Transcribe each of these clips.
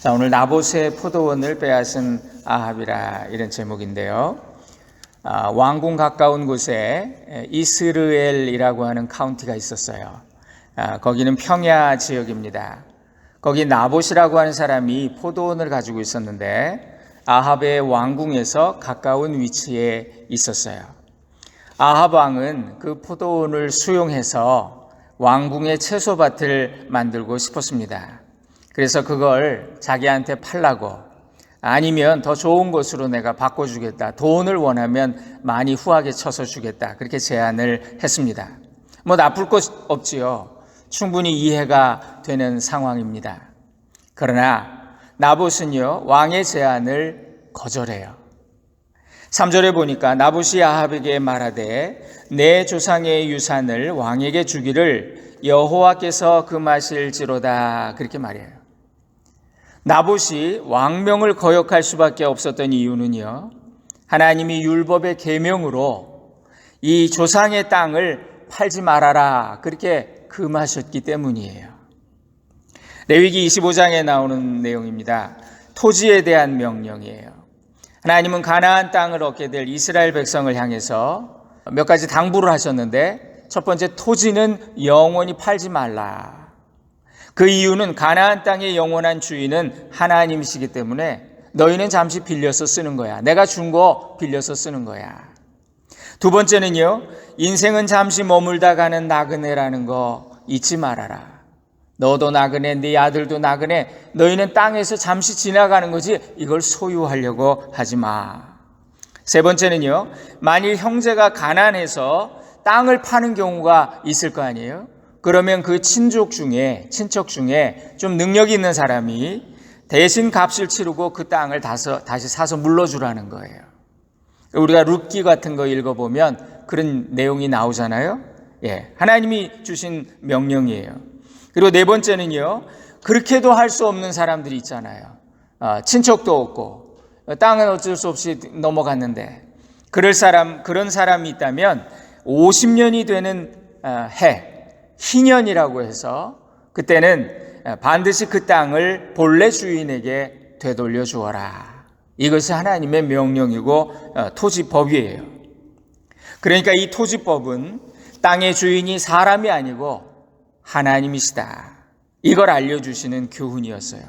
자, 오늘 나봇의 포도원을 빼앗은 아합이라 이런 제목인데요. 왕궁 가까운 곳에 이스르엘이라고 하는 카운티가 있었어요. 거기는 평야 지역입니다. 거기 나봇이라고 하는 사람이 포도원을 가지고 있었는데 아합의 왕궁에서 가까운 위치에 있었어요. 아합 왕은 그 포도원을 수용해서 왕궁의 채소밭을 만들고 싶었습니다. 그래서 그걸 자기한테 팔라고, 아니면 더 좋은 곳으로 내가 바꿔주겠다, 돈을 원하면 많이 후하게 쳐서 주겠다, 그렇게 제안을 했습니다. 나쁠 것 없지요. 충분히 이해가 되는 상황입니다. 그러나 나봇은요, 왕의 제안을 거절해요. 3절에 보니까 나봇이 아합에게 말하되 내 조상의 유산을 왕에게 주기를 여호와께서 금하실지로다, 그렇게 말해요. 나봇이 왕명을 거역할 수밖에 없었던 이유는요, 하나님이 율법의 계명으로 이 조상의 땅을 팔지 말아라, 그렇게 금하셨기 때문이에요. 레위기 25장에 나오는 내용입니다. 토지에 대한 명령이에요. 하나님은 가나안 땅을 얻게 될 이스라엘 백성을 향해서 몇 가지 당부를 하셨는데, 첫 번째, 토지는 영원히 팔지 말라. 그 이유는 가나안 땅의 영원한 주인은 하나님이시기 때문에 너희는 잠시 빌려서 쓰는 거야. 내가 준 거 빌려서 쓰는 거야. 두 번째는요, 인생은 잠시 머물다 가는 나그네라는 거 잊지 말아라. 너도 나그네, 네 아들도 나그네, 너희는 땅에서 잠시 지나가는 거지 이걸 소유하려고 하지 마. 세 번째는요, 만일 형제가 가난해서 땅을 파는 경우가 있을 거 아니에요? 그러면 그 친척 중에 좀 능력이 있는 사람이 대신 값을 치르고 그 땅을 다시 사서 물러주라는 거예요. 우리가 룻기 같은 거 읽어보면 그런 내용이 나오잖아요. 하나님이 주신 명령이에요. 그리고 네 번째는요, 그렇게도 할 수 없는 사람들이 있잖아요. 친척도 없고 땅은 어쩔 수 없이 넘어갔는데 그런 사람이 있다면 50년이 되는 해, 희년이라고 해서 그때는 반드시 그 땅을 본래 주인에게 되돌려 주어라. 이것이 하나님의 명령이고 토지법이에요. 그러니까 이 토지법은 땅의 주인이 사람이 아니고 하나님이시다, 이걸 알려주시는 교훈이었어요.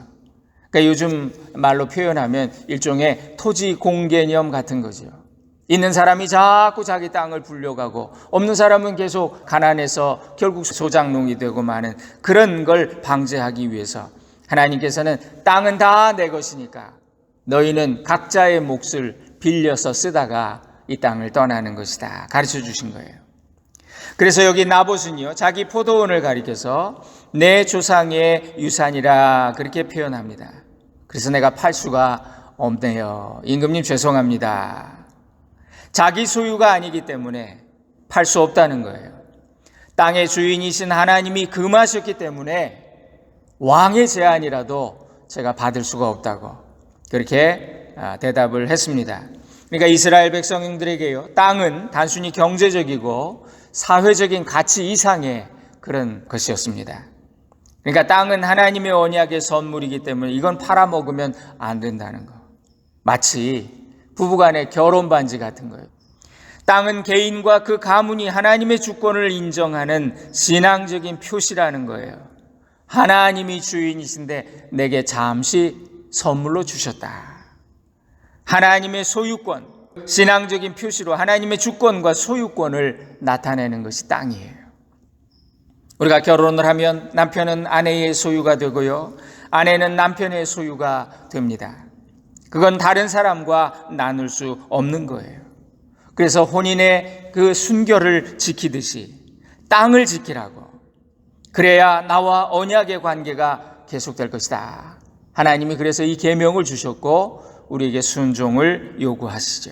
그러니까 요즘 말로 표현하면 일종의 토지 공개념 같은 거죠. 있는 사람이 자꾸 자기 땅을 불려가고 없는 사람은 계속 가난해서 결국 소작농이 되고 마는 그런 걸 방지하기 위해서 하나님께서는 땅은 다 내 것이니까 너희는 각자의 몫을 빌려서 쓰다가 이 땅을 떠나는 것이다, 가르쳐 주신 거예요. 그래서 여기 나봇은요, 자기 포도원을 가리켜서 내 조상의 유산이라 그렇게 표현합니다. 그래서 내가 팔 수가 없네요. 임금님 죄송합니다. 자기 소유가 아니기 때문에 팔 수 없다는 거예요. 땅의 주인이신 하나님이 금하셨기 때문에 왕의 제안이라도 제가 받을 수가 없다고 그렇게 대답을 했습니다. 그러니까 이스라엘 백성들에게요, 땅은 단순히 경제적이고 사회적인 가치 이상의 그런 것이었습니다. 그러니까 땅은 하나님의 언약의 선물이기 때문에 이건 팔아먹으면 안 된다는 거. 마치 부부간의 결혼 반지 같은 거예요. 땅은 개인과 그 가문이 하나님의 주권을 인정하는 신앙적인 표시라는 거예요. 하나님이 주인이신데 내게 잠시 선물로 주셨다. 하나님의 소유권, 신앙적인 표시로 하나님의 주권과 소유권을 나타내는 것이 땅이에요. 우리가 결혼을 하면 남편은 아내의 소유가 되고요, 아내는 남편의 소유가 됩니다. 그건 다른 사람과 나눌 수 없는 거예요. 그래서 혼인의 그 순결을 지키듯이 땅을 지키라고, 그래야 나와 언약의 관계가 계속될 것이다. 하나님이 그래서 이 계명을 주셨고 우리에게 순종을 요구하시죠.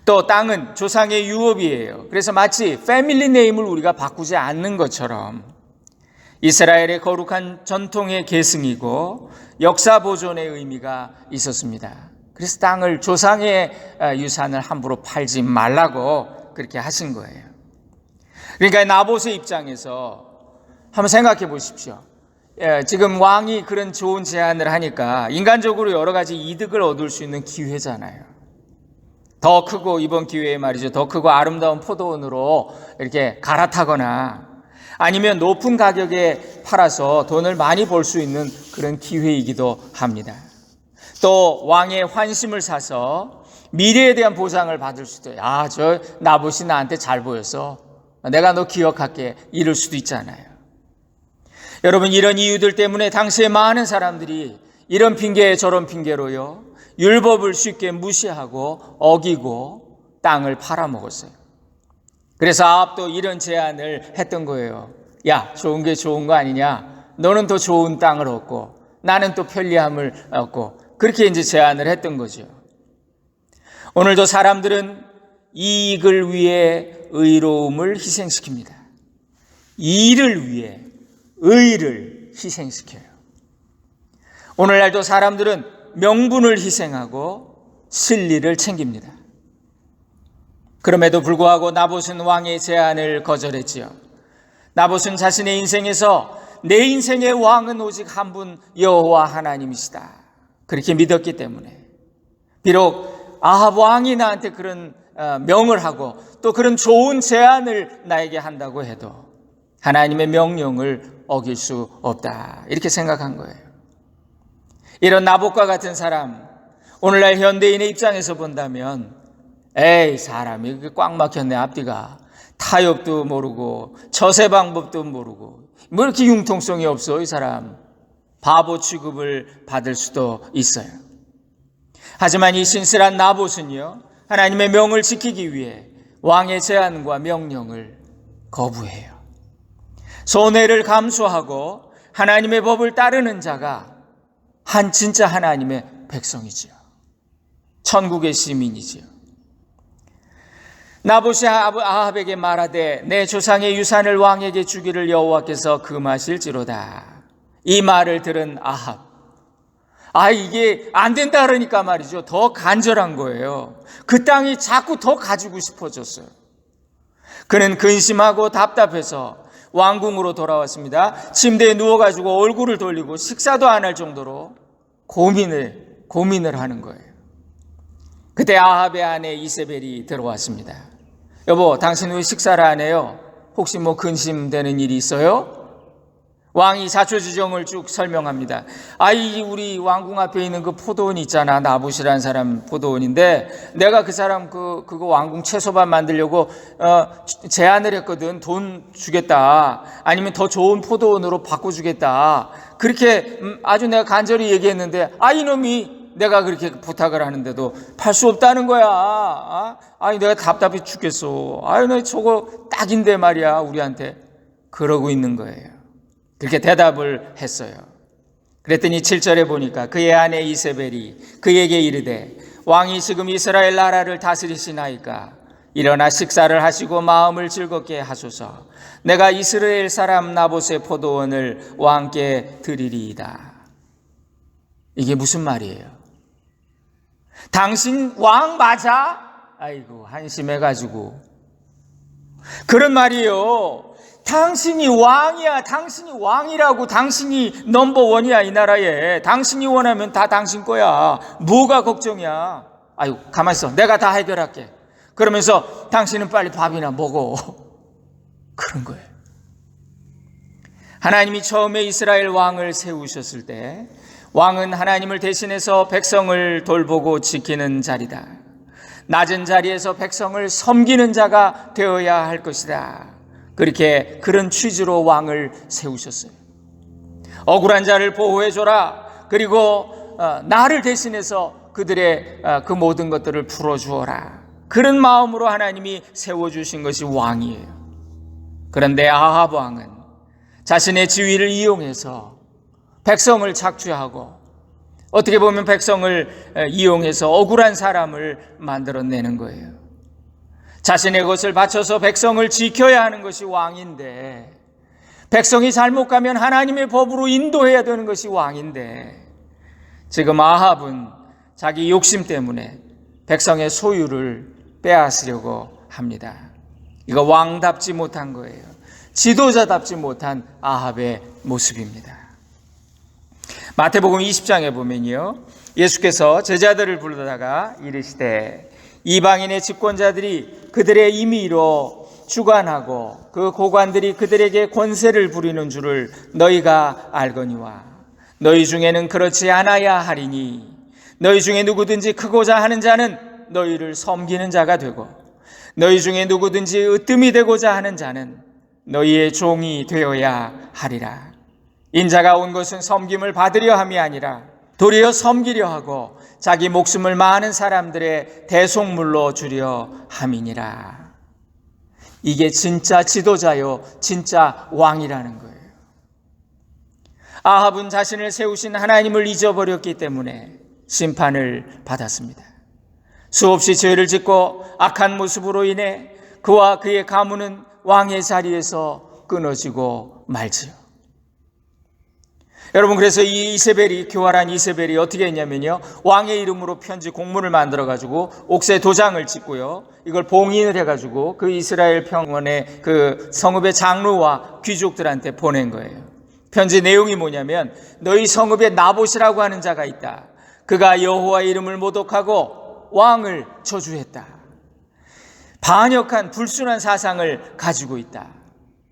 또 땅은 조상의 유업이에요. 그래서 마치 패밀리 네임을 우리가 바꾸지 않는 것처럼 이스라엘의 거룩한 전통의 계승이고 역사 보존의 의미가 있었습니다. 그래서 땅을, 조상의 유산을 함부로 팔지 말라고 그렇게 하신 거예요. 그러니까 나봇의 입장에서 한번 생각해 보십시오. 지금 왕이 그런 좋은 제안을 하니까 인간적으로 여러 가지 이득을 얻을 수 있는 기회잖아요. 더 크고, 이번 기회에 말이죠, 더 크고 아름다운 포도원으로 이렇게 갈아타거나 아니면 높은 가격에 팔아서 돈을 많이 벌 수 있는 그런 기회이기도 합니다. 또 왕의 환심을 사서 미래에 대한 보상을 받을 수도 있어요. 저 나봇이 나한테 잘 보여서 내가 너 기억할게, 이럴 수도 있잖아요. 여러분, 이런 이유들 때문에 당시에 많은 사람들이 이런 핑계 저런 핑계로요, 율법을 쉽게 무시하고 어기고 땅을 팔아먹었어요. 그래서 아합도 이런 제안을 했던 거예요. 야, 좋은 게 좋은 거 아니냐? 너는 더 좋은 땅을 얻고 나는 또 편리함을 얻고, 그렇게 이제 제안을 했던 거죠. 오늘도 사람들은 이익을 위해 의로움을 희생시킵니다. 이를 위해 의를 희생시켜요. 오늘날도 사람들은 명분을 희생하고 진리를 챙깁니다. 그럼에도 불구하고 나봇은 왕의 제안을 거절했지요. 나봇은 자신의 인생에서 내 인생의 왕은 오직 한 분, 여호와 하나님이시다, 그렇게 믿었기 때문에, 비록 아합 왕이 나한테 그런 명을 하고 또 그런 좋은 제안을 나에게 한다고 해도 하나님의 명령을 어길 수 없다, 이렇게 생각한 거예요. 이런 나봇과 같은 사람, 오늘날 현대인의 입장에서 본다면, 에이, 사람이 꽉 막혔네, 앞뒤가. 타협도 모르고 처세 방법도 모르고 뭐 이렇게 융통성이 없어, 이 사람. 바보 취급을 받을 수도 있어요. 하지만 이 신실한 나봇은요, 하나님의 명을 지키기 위해 왕의 제안과 명령을 거부해요. 손해를 감수하고 하나님의 법을 따르는 자가 진짜 하나님의 백성이지요. 천국의 시민이지요. 나봇이 아합에게 말하되 내 조상의 유산을 왕에게 주기를 여호와께서 금하실지로다. 이 말을 들은 아합, 이게 안 된다 그러니까 말이죠, 더 간절한 거예요. 그 땅이 자꾸 더 가지고 싶어졌어요. 그는 근심하고 답답해서 왕궁으로 돌아왔습니다. 침대에 누워가지고 얼굴을 돌리고 식사도 안 할 정도로 고민을 하는 거예요. 그때 아합의 아내 이세벨이 들어왔습니다. 여보, 당신 왜 식사를 안 해요? 혹시 뭐 근심되는 일이 있어요? 왕이 자초지종을 쭉 설명합니다. 우리 왕궁 앞에 있는 그 포도원 있잖아, 나봇이라는 사람 포도원인데, 내가 그 사람 그거 왕궁 채소밭 만들려고 제안을 했거든. 돈 주겠다, 아니면 더 좋은 포도원으로 바꿔주겠다, 그렇게 아주 내가 간절히 얘기했는데, 이놈이 내가 그렇게 부탁을 하는데도 팔 수 없다는 거야. 내가 답답해 죽겠어. 나 저거 딱인데 말이야, 우리한테. 그러고 있는 거예요. 그렇게 대답을 했어요. 그랬더니 7절에 보니까 그의 아내 이세벨이 그에게 이르되 왕이 지금 이스라엘 나라를 다스리시나이까 일어나 식사를 하시고 마음을 즐겁게 하소서. 내가 이스라엘 사람 나봇의 포도원을 왕께 드리리이다. 이게 무슨 말이에요? 당신 왕 맞아? 아이고, 한심해가지고. 그런 말이에요. 당신이 왕이야. 당신이 왕이라고. 당신이 넘버원이야, 이 나라에. 당신이 원하면 다 당신 거야. 뭐가 걱정이야? 가만히 있어, 내가 다 해결할게. 그러면서 당신은 빨리 밥이나 먹어. 그런 거예요. 하나님이 처음에 이스라엘 왕을 세우셨을 때, 왕은 하나님을 대신해서 백성을 돌보고 지키는 자리다. 낮은 자리에서 백성을 섬기는 자가 되어야 할 것이다. 그런 취지로 왕을 세우셨어요. 억울한 자를 보호해줘라. 그리고 나를 대신해서 그들의 그 모든 것들을 풀어주어라. 그런 마음으로 하나님이 세워주신 것이 왕이에요. 그런데 아합 왕은 자신의 지위를 이용해서 백성을 착취하고, 어떻게 보면 백성을 이용해서 억울한 사람을 만들어내는 거예요. 자신의 것을 바쳐서 백성을 지켜야 하는 것이 왕인데, 백성이 잘못 가면 하나님의 법으로 인도해야 되는 것이 왕인데, 지금 아합은 자기 욕심 때문에 백성의 소유를 빼앗으려고 합니다. 이거 왕답지 못한 거예요. 지도자답지 못한 아합의 모습입니다. 마태복음 20장에 보면요, 예수께서 제자들을 부르다가 이르시되 이방인의 집권자들이 그들의 임의로 주관하고 그 고관들이 그들에게 권세를 부리는 줄을 너희가 알거니와 너희 중에는 그렇지 않아야 하리니 너희 중에 누구든지 크고자 하는 자는 너희를 섬기는 자가 되고 너희 중에 누구든지 으뜸이 되고자 하는 자는 너희의 종이 되어야 하리라. 인자가 온 것은 섬김을 받으려 함이 아니라 도리어 섬기려 하고 자기 목숨을 많은 사람들의 대속물로 주려 함이니라. 이게 진짜 지도자요, 진짜 왕이라는 거예요. 아합은 자신을 세우신 하나님을 잊어버렸기 때문에 심판을 받았습니다. 수없이 죄를 짓고 악한 모습으로 인해 그와 그의 가문은 왕의 자리에서 끊어지고 말지요. 여러분, 그래서 이 이세벨이, 교활한 이세벨이 어떻게 했냐면요, 왕의 이름으로 편지 공문을 만들어 가지고 옥새 도장을 찍고요, 이걸 봉인을 해 가지고 그 이스라엘 평원의 그 성읍의 장로와 귀족들한테 보낸 거예요. 편지 내용이 뭐냐면, 너희 성읍에 나봇이라고 하는 자가 있다. 그가 여호와의 이름을 모독하고 왕을 저주했다. 반역한 불순한 사상을 가지고 있다.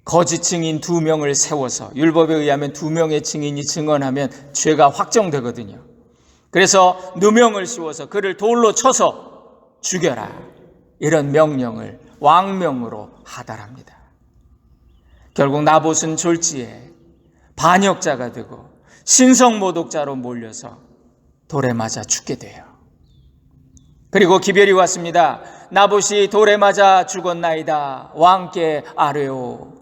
거짓 증인 2명을 세워서, 율법에 의하면 2명의 증인이 증언하면 죄가 확정되거든요. 그래서 누명을 씌워서 그를 돌로 쳐서 죽여라, 이런 명령을 왕명으로 하달합니다. 결국 나봇은 졸지에 반역자가 되고 신성모독자로 몰려서 돌에 맞아 죽게 돼요. 그리고 기별이 왔습니다. 나봇이 돌에 맞아 죽었나이다. 왕께 아뢰오.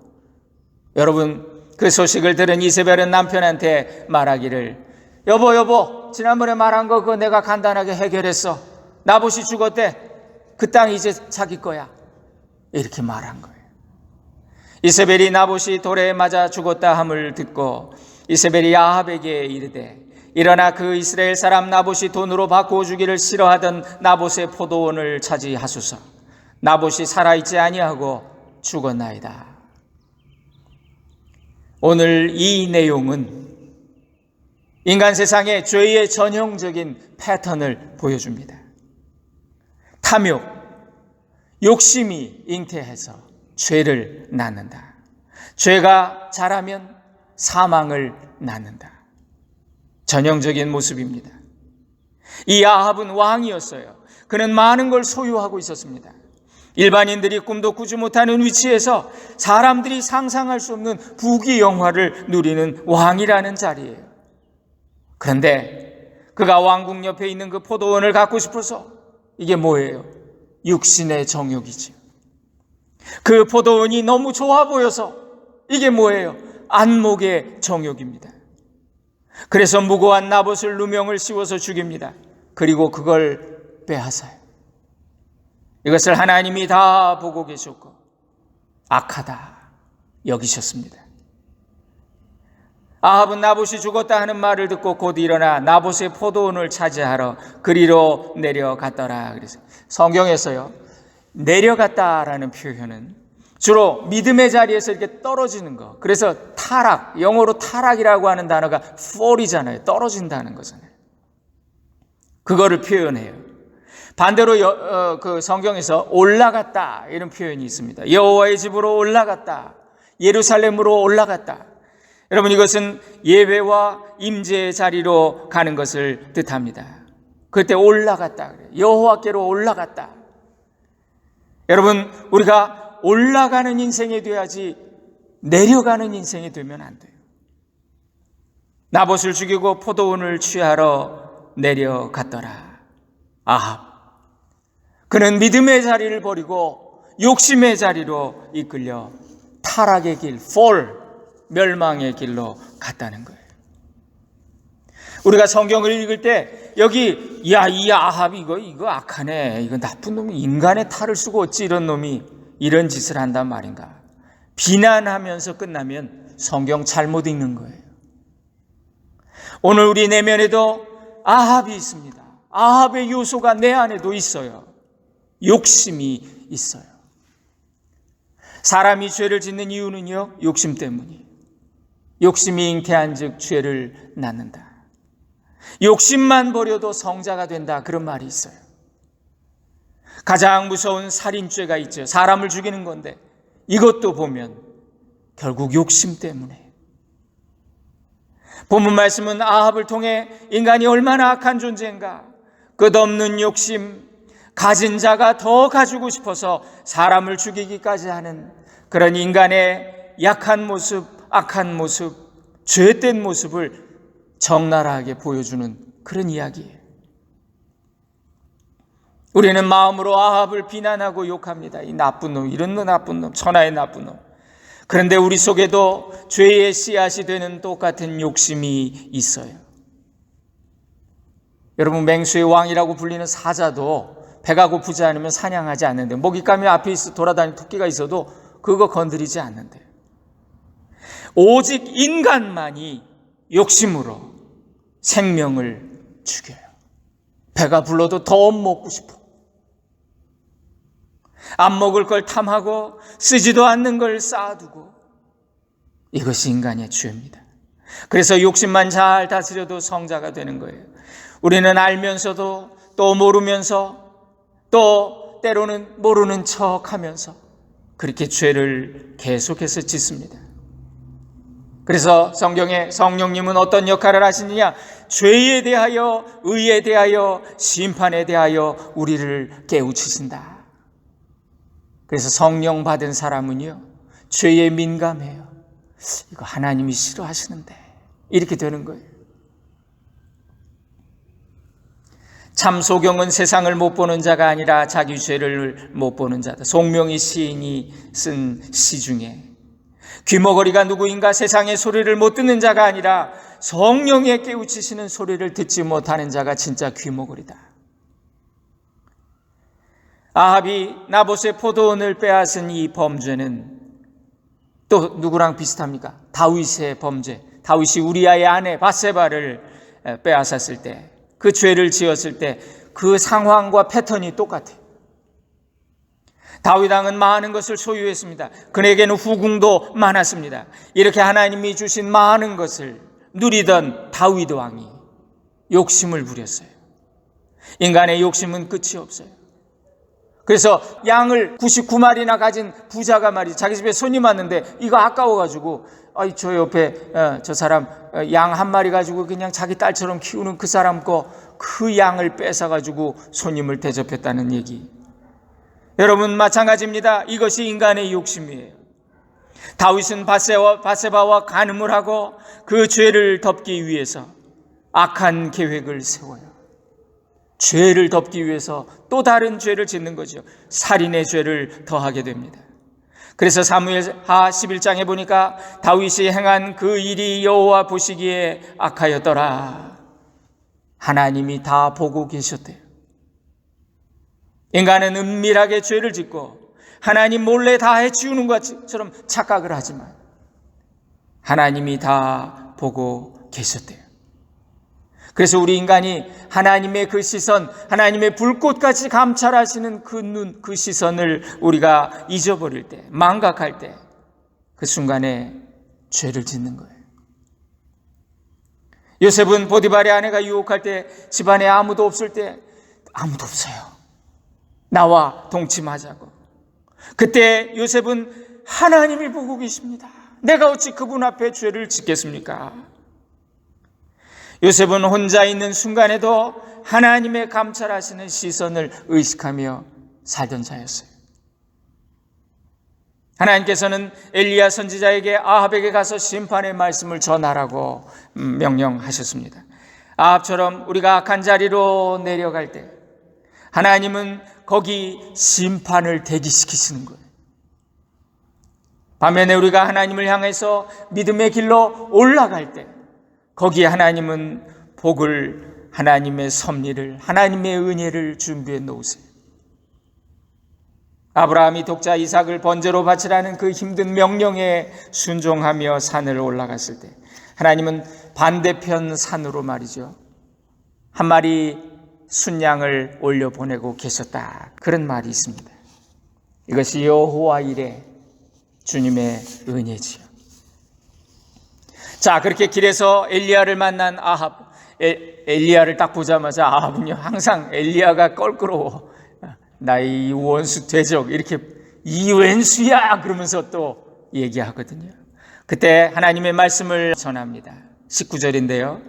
여러분, 그 소식을 들은 이세벨은 남편한테 말하기를, 여보, 지난번에 말한 거 그거 내가 간단하게 해결했어. 나봇이 죽었대. 그 땅 이제 자기 거야. 이렇게 말한 거예요. 이세벨이 나봇이 돌에 맞아 죽었다 함을 듣고 이세벨이 아합에게 이르되, 일어나 그 이스라엘 사람 나봇이 돈으로 바꾸어 주기를 싫어하던 나봇의 포도원을 차지하소서. 나봇이 살아있지 아니하고 죽었나이다. 오늘 이 내용은 인간 세상의 죄의 전형적인 패턴을 보여줍니다. 탐욕, 욕심이 잉태해서 죄를 낳는다. 죄가 자라면 사망을 낳는다. 전형적인 모습입니다. 이 아합은 왕이었어요. 그는 많은 걸 소유하고 있었습니다. 일반인들이 꿈도 꾸지 못하는 위치에서 사람들이 상상할 수 없는 부귀 영화를 누리는 왕이라는 자리예요. 그런데 그가 왕궁 옆에 있는 그 포도원을 갖고 싶어서, 이게 뭐예요? 육신의 정욕이죠. 그 포도원이 너무 좋아 보여서, 이게 뭐예요? 안목의 정욕입니다. 그래서 무고한 나봇을 누명을 씌워서 죽입니다. 그리고 그걸 빼앗아요. 이것을 하나님이 다 보고 계셨고 악하다 여기셨습니다. 아합은 나봇이 죽었다 하는 말을 듣고 곧 일어나 나봇의 포도원을 차지하러 그리로 내려갔더라. 그래서 성경에서요, 내려갔다라는 표현은 주로 믿음의 자리에서 이렇게 떨어지는 거. 그래서 타락, 영어로 타락이라고 하는 단어가 fall이잖아요. 떨어진다는 거잖아요. 그거를 표현해요. 반대로 그 성경에서 올라갔다, 이런 표현이 있습니다. 여호와의 집으로 올라갔다, 예루살렘으로 올라갔다. 여러분, 이것은 예배와 임재의 자리로 가는 것을 뜻합니다. 그때 올라갔다 그래요. 여호와께로 올라갔다. 여러분, 우리가 올라가는 인생이 돼야지 내려가는 인생이 되면 안 돼요. 나봇을 죽이고 포도원을 취하러 내려갔더라. 아합, 그는 믿음의 자리를 버리고 욕심의 자리로 이끌려 타락의 길, fall, 멸망의 길로 갔다는 거예요. 우리가 성경을 읽을 때 여기 이 아합이 이거 악하네, 이거 나쁜 놈이, 인간의 탈을 쓰고 어찌 이런 놈이 이런 짓을 한단 말인가, 비난하면서 끝나면 성경 잘못 읽는 거예요. 오늘 우리 내면에도 아합이 있습니다. 아합의 요소가 내 안에도 있어요. 욕심이 있어요. 사람이 죄를 짓는 이유는요, 욕심 때문이에요. 욕심이 잉태한 즉 죄를 낳는다. 욕심만 버려도 성자가 된다, 그런 말이 있어요. 가장 무서운 살인죄가 있죠. 사람을 죽이는 건데 이것도 보면 결국 욕심 때문에. 본문 말씀은 아합을 통해 인간이 얼마나 악한 존재인가, 끝없는 욕심, 가진 자가 더 가지고 싶어서 사람을 죽이기까지 하는 그런 인간의 약한 모습, 악한 모습, 죄된 모습을 적나라하게 보여주는 그런 이야기예요. 우리는 마음으로 아합을 비난하고 욕합니다. 이 나쁜 놈, 이런 나쁜 놈, 천하의 나쁜 놈. 그런데 우리 속에도 죄의 씨앗이 되는 똑같은 욕심이 있어요. 여러분, 맹수의 왕이라고 불리는 사자도 배가 고프지 않으면 사냥하지 않는데, 먹잇감이 앞에 돌아다니는 토끼가 있어도 그거 건드리지 않는데, 오직 인간만이 욕심으로 생명을 죽여요. 배가 불러도 더 먹고 싶어. 안 먹을 걸 탐하고 쓰지도 않는 걸 쌓아두고, 이것이 인간의 죄입니다. 그래서 욕심만 잘 다스려도 성자가 되는 거예요. 우리는 알면서도 또 모르면서 또 때로는 모르는 척하면서 그렇게 죄를 계속해서 짓습니다. 그래서 성경에 성령님은 어떤 역할을 하시느냐? 죄에 대하여, 의에 대하여, 심판에 대하여 우리를 깨우치신다. 그래서 성령 받은 사람은요, 죄에 민감해요. 이거 하나님이 싫어하시는데, 이렇게 되는 거예요. 참 소경은 세상을 못 보는 자가 아니라 자기 죄를 못 보는 자다. 송명희 시인이 쓴 시 중에 귀머거리가 누구인가? 세상의 소리를 못 듣는 자가 아니라 성령의 깨우치시는 소리를 듣지 못하는 자가 진짜 귀머거리다. 아합이 나봇의 포도원을 빼앗은 이 범죄는 또 누구랑 비슷합니까? 다윗의 범죄. 다윗이 우리아의 아내 밧세바를 빼앗았을 때, 그 죄를 지었을 때 그 상황과 패턴이 똑같아요. 다윗 왕은 많은 것을 소유했습니다. 그에게는 후궁도 많았습니다. 이렇게 하나님이 주신 많은 것을 누리던 다윗 왕이 욕심을 부렸어요. 인간의 욕심은 끝이 없어요. 그래서 양을 99마리나 가진 부자가 말이죠, 자기 집에 손님 왔는데 이거 아까워가지고, 저 옆에 저 사람 양 한 마리 가지고 그냥 자기 딸처럼 키우는 그 사람 거 그 양을 뺏어가지고 손님을 대접했다는 얘기. 여러분, 마찬가지입니다. 이것이 인간의 욕심이에요. 다윗은 밧세바와 간음을 하고 그 죄를 덮기 위해서 악한 계획을 세워요. 죄를 덮기 위해서 또 다른 죄를 짓는 거죠. 살인의 죄를 더하게 됩니다. 그래서 사무엘하 11장에 보니까 다윗이 행한 그 일이 여호와 보시기에 악하였더라. 하나님이 다 보고 계셨대요. 인간은 은밀하게 죄를 짓고 하나님 몰래 다 해치우는 것처럼 착각을 하지만 하나님이 다 보고 계셨대요. 그래서 우리 인간이 하나님의 그 시선, 하나님의 불꽃같이 감찰하시는 그 눈, 그 시선을 우리가 잊어버릴 때, 망각할 때, 그 순간에 죄를 짓는 거예요. 요셉은 보디발의 아내가 유혹할 때, 집안에 아무도 없을 때, 아무도 없어요, 나와 동침하자고. 그때 요셉은 하나님이 보고 계십니다. 내가 어찌 그분 앞에 죄를 짓겠습니까? 요셉은 혼자 있는 순간에도 하나님의 감찰하시는 시선을 의식하며 살던 자였어요. 하나님께서는 엘리야 선지자에게 아합에게 가서 심판의 말씀을 전하라고 명령하셨습니다. 아합처럼 우리가 악한 자리로 내려갈 때 하나님은 거기 심판을 대기시키시는 거예요. 반면에 우리가 하나님을 향해서 믿음의 길로 올라갈 때 거기에 하나님은 복을, 하나님의 섭리를, 하나님의 은혜를 준비해 놓으세요. 아브라함이 독자 이삭을 번제로 바치라는 그 힘든 명령에 순종하며 산을 올라갔을 때 하나님은 반대편 산으로 말이죠, 한 마리 순양을 올려보내고 계셨다, 그런 말이 있습니다. 이것이 여호와 일의 주님의 은혜지요. 자, 그렇게 길에서 엘리야를 만난 아합, 엘리야를 딱 보자마자 아합은요 항상 엘리야가 껄끄러워. 나의 원수 대적 이렇게 이 왼수야 그러면서 또 얘기하거든요. 그때 하나님의 말씀을 전합니다. 19절인데요.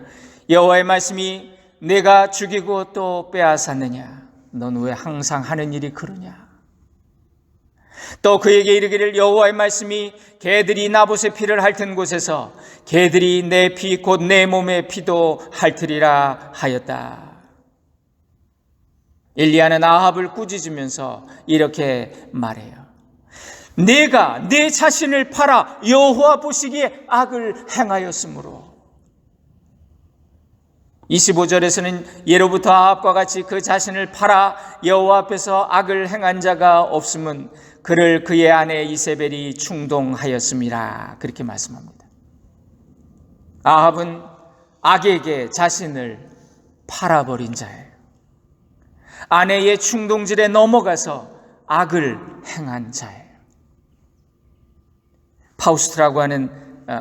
여호와의 말씀이 내가 죽이고 또 빼앗았느냐? 넌 왜 항상 하는 일이 그러냐? 또 그에게 이르기를 여호와의 말씀이 개들이 나봇의 피를 핥은 곳에서 개들이 내 피 곧 내 몸의 피도 핥으리라 하였다. 엘리야는 아합을 꾸짖으면서 이렇게 말해요. 내가 내 자신을 팔아 여호와 보시기에 악을 행하였으므로. 25절에서는 예로부터 아합과 같이 그 자신을 팔아 여호와 앞에서 악을 행한 자가 없음은 그를 그의 아내 이세벨이 충동하였음이라 그렇게 말씀합니다. 아합은 악에게 자신을 팔아버린 자예요. 아내의 충동질에 넘어가서 악을 행한 자예요. 파우스트라고 하는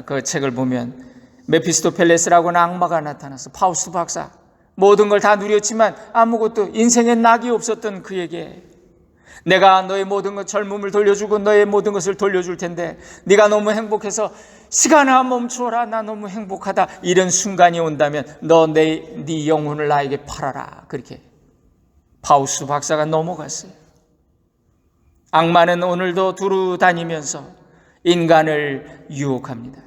그 책을 보면 메피스토펠레스라고 하는 악마가 나타나서 파우스트 박사 모든 걸 다 누렸지만 아무것도 인생에 낙이 없었던 그에게 내가 너의 모든 것 젊음을 돌려주고 너의 모든 것을 돌려줄 텐데 네가 너무 행복해서 시간아 멈추어라 나 너무 행복하다 이런 순간이 온다면 너 네 영혼을 나에게 팔아라 그렇게 파우스트 박사가 넘어갔어요. 악마는 오늘도 두루 다니면서 인간을 유혹합니다.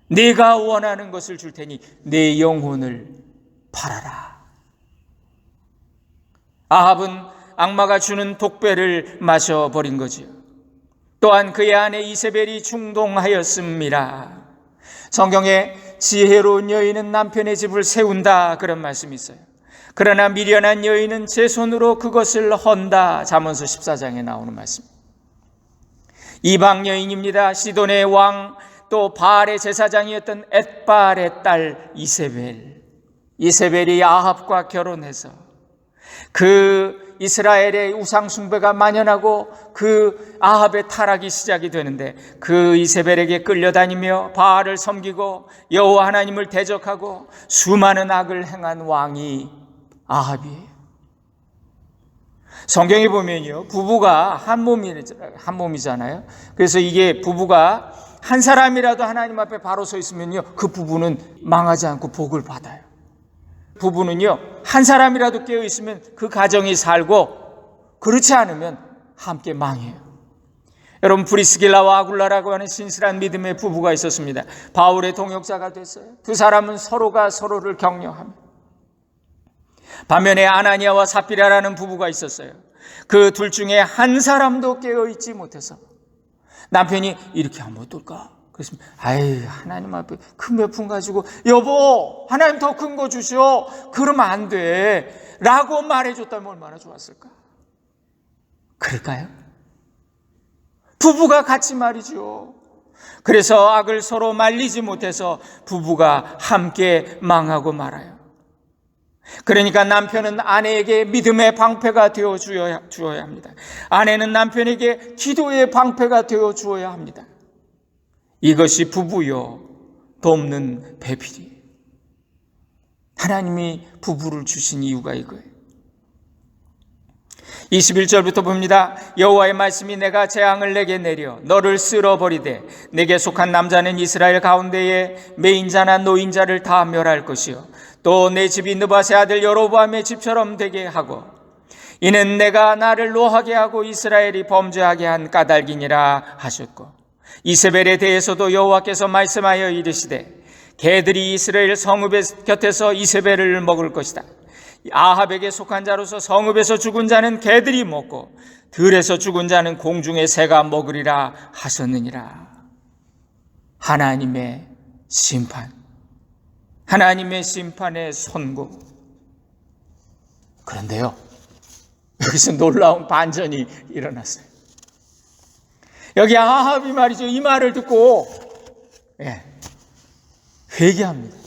네가 원하는 것을 줄 테니 내 영혼을 팔아라. 아합은 악마가 주는 독배를 마셔버린 거지요. 또한 그의 아내 이세벨이 충동하였습니다. 성경에 지혜로운 여인은 남편의 집을 세운다 그런 말씀이 있어요. 그러나 미련한 여인은 제 손으로 그것을 헌다. 잠언서 14장에 나오는 말씀. 이방 여인입니다. 시돈의 왕 또 바알의 제사장이었던 엣바알의 딸 이세벨. 이세벨이 아합과 결혼해서 그 이스라엘의 우상 숭배가 만연하고 그 아합의 타락이 시작이 되는데 그 이세벨에게 끌려다니며 바알을 섬기고 여호와 하나님을 대적하고 수많은 악을 행한 왕이 아합이에요. 성경에 보면요 부부가 한 몸이잖아요. 그래서 이게 부부가 한 사람이라도 하나님 앞에 바로 서 있으면요 그 부부는 망하지 않고 복을 받아요. 부부는요 한 사람이라도 깨어 있으면 그 가정이 살고 그렇지 않으면 함께 망해요. 여러분 브리스길라와 아굴라라고 하는 신실한 믿음의 부부가 있었습니다. 바울의 동역자가 됐어요. 두 사람은 서로가 서로를 격려하며 반면에 아나니아와 삽비라라는 부부가 있었어요. 그 둘 중에 한 사람도 깨어있지 못해서 남편이 이렇게 하면 어떨까? 그래서 아이 하나님 앞에 큰 몇푼 가지고 여보 하나님 더 큰 거 주시오. 그러면 안 돼 라고 말해줬다면 얼마나 좋았을까? 그럴까요? 부부가 같이 말이죠. 그래서 악을 서로 말리지 못해서 부부가 함께 망하고 말아요. 그러니까 남편은 아내에게 믿음의 방패가 되어 주어야 합니다. 아내는 남편에게 기도의 방패가 되어 주어야 합니다. 이것이 부부요 돕는 배필이. 하나님이 부부를 주신 이유가 이거예요. 21절부터 봅니다. 여호와의 말씀이 내가 재앙을 내게 내려 너를 쓸어버리되 내게 속한 남자는 이스라엘 가운데에 매인자나 노인자를 다 멸할 것이요 또 내 집이 느밧의 아들 여로보암의 집처럼 되게 하고 이는 내가 나를 노하게 하고 이스라엘이 범죄하게 한 까닭이니라 하셨고 이세벨에 대해서도 여호와께서 말씀하여 이르시되 개들이 이스라엘 성읍의 곁에서 이세벨을 먹을 것이다. 아합에게 속한 자로서 성읍에서 죽은 자는 개들이 먹고 들에서 죽은 자는 공중의 새가 먹으리라 하셨느니라. 하나님의 심판, 하나님의 심판의 선고. 그런데요 여기서 놀라운 반전이 일어났어요. 여기 아합이 말이죠 이 말을 듣고 회개합니다.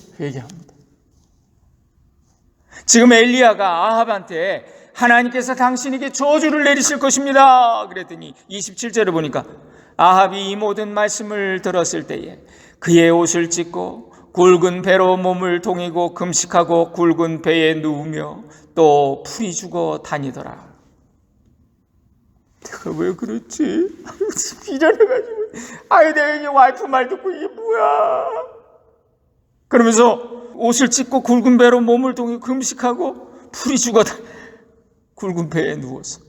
지금 엘리야가 아합한테 하나님께서 당신에게 저주를 내리실 것입니다 그랬더니 27절을 보니까 아합이 이 모든 말씀을 들었을 때에 그의 옷을 찢고 굵은 배로 몸을 동이고 금식하고 굵은 배에 누우며 또 풀이 죽어 다니더라. 내가 왜 그랬지? 비련해가지고 내가 이제 와이프 말 듣고 이게 뭐야? 그러면서 옷을 찢고 굵은 배로 몸을 동이고 금식하고 풀이 죽어 굵은 배에 누워서.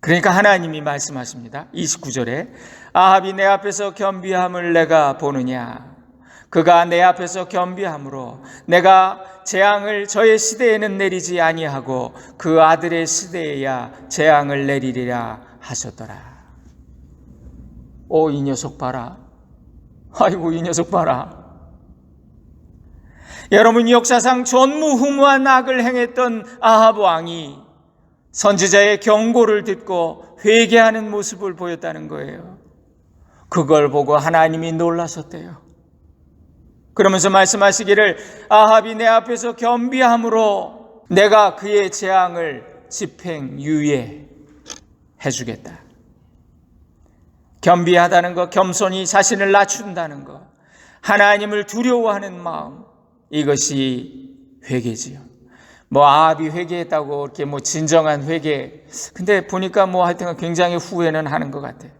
그러니까 하나님이 말씀하십니다. 29절에 아합이 내 앞에서 겸비함을 내가 보느냐? 그가 내 앞에서 겸비함으로 내가 재앙을 저의 시대에는 내리지 아니하고 그 아들의 시대에야 재앙을 내리리라 하셨더라. 이 녀석 봐라. 아이고, 이 녀석 봐라. 여러분, 역사상 전무후무한 악을 행했던 아합 왕이 선지자의 경고를 듣고 회개하는 모습을 보였다는 거예요. 그걸 보고 하나님이 놀라셨대요. 그러면서 말씀하시기를 아합이 내 앞에서 겸비함으로 내가 그의 재앙을 집행유예 해주겠다. 겸비하다는 것, 겸손히 자신을 낮춘다는 것, 하나님을 두려워하는 마음, 이것이 회개지요. 아합이 회개했다고 이렇게 진정한 회개. 근데 보니까 하여튼 굉장히 후회는 하는 것 같아요.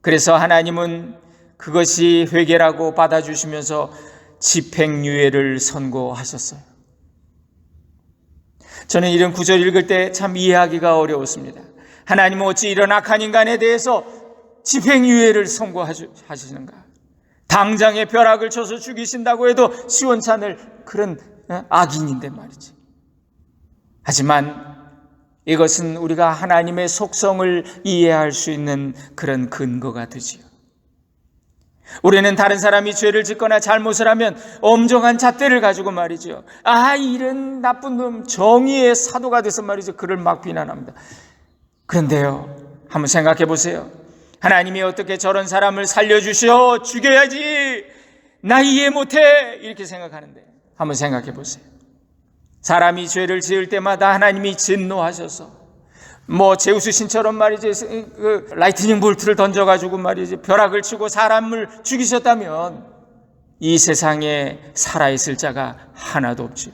그래서 하나님은 그것이 회개라고 받아주시면서 집행유예를 선고하셨어요. 저는 이런 구절 읽을 때 참 이해하기가 어려웠습니다. 하나님은 어찌 이런 악한 인간에 대해서 집행유예를 선고하시는가? 당장에 벼락을 쳐서 죽이신다고 해도 시원찮을 그런 악인인데 말이지. 하지만 이것은 우리가 하나님의 속성을 이해할 수 있는 그런 근거가 되지요. 우리는 다른 사람이 죄를 짓거나 잘못을 하면 엄정한 잣대를 가지고 말이죠. 이런 나쁜 놈, 정의의 사도가 돼서 말이죠. 그를 막 비난합니다. 그런데요, 한번 생각해 보세요. 하나님이 어떻게 저런 사람을 살려주셔? 죽여야지. 나 이해 못해. 이렇게 생각하는데 한번 생각해 보세요. 사람이 죄를 지을 때마다 하나님이 진노하셔서 제우스 신처럼 말이지 라이트닝 볼트를 던져가지고 말이지 벼락을 치고 사람을 죽이셨다면 이 세상에 살아있을 자가 하나도 없지요.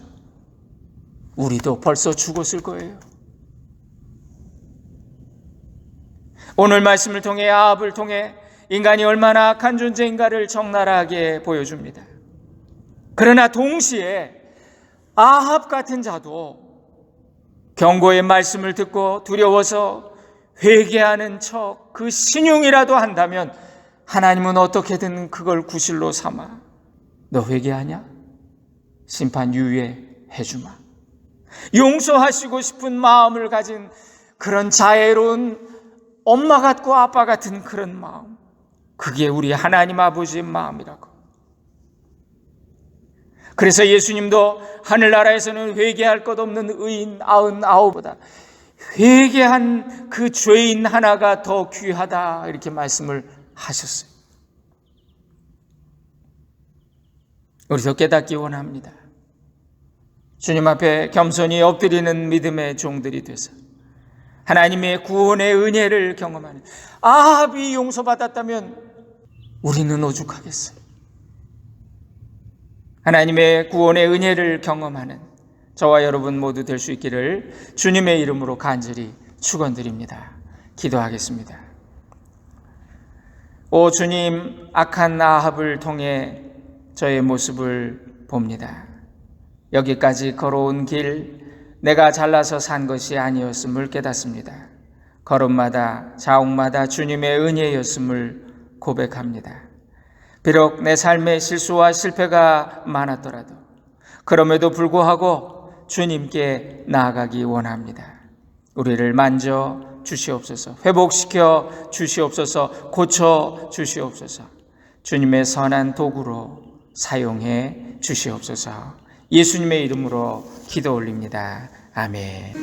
우리도 벌써 죽었을 거예요. 오늘 말씀을 통해 아합을 통해 인간이 얼마나 악한 존재인가를 적나라하게 보여줍니다. 그러나 동시에 아합 같은 자도 경고의 말씀을 듣고 두려워서 회개하는 척 그 신용이라도 한다면 하나님은 어떻게든 그걸 구실로 삼아 너 회개하냐? 심판 유예해 주마. 용서하시고 싶은 마음을 가진 그런 자애로운 엄마 같고 아빠 같은 그런 마음, 그게 우리 하나님 아버지의 마음이라고. 그래서 예수님도 하늘나라에서는 회개할 것 없는 의인 99보다 회개한 그 죄인 하나가 더 귀하다, 이렇게 말씀을 하셨어요. 우리도 깨닫기 원합니다. 주님 앞에 겸손히 엎드리는 믿음의 종들이 되서 하나님의 구원의 은혜를 경험하는, 아합이 용서받았다면 우리는 오죽하겠어요. 하나님의 구원의 은혜를 경험하는 저와 여러분 모두 될 수 있기를 주님의 이름으로 간절히 축원드립니다. 기도하겠습니다. 오 주님, 악한 아합을 통해 저의 모습을 봅니다. 여기까지 걸어온 길, 내가 잘나서 산 것이 아니었음을 깨닫습니다. 걸음마다 자옥마다 주님의 은혜였음을 고백합니다. 비록 내 삶에 실수와 실패가 많았더라도 그럼에도 불구하고 주님께 나아가기 원합니다. 우리를 만져 주시옵소서, 회복시켜 주시옵소서, 고쳐 주시옵소서, 주님의 선한 도구로 사용해 주시옵소서. 예수님의 이름으로 기도 올립니다. 아멘.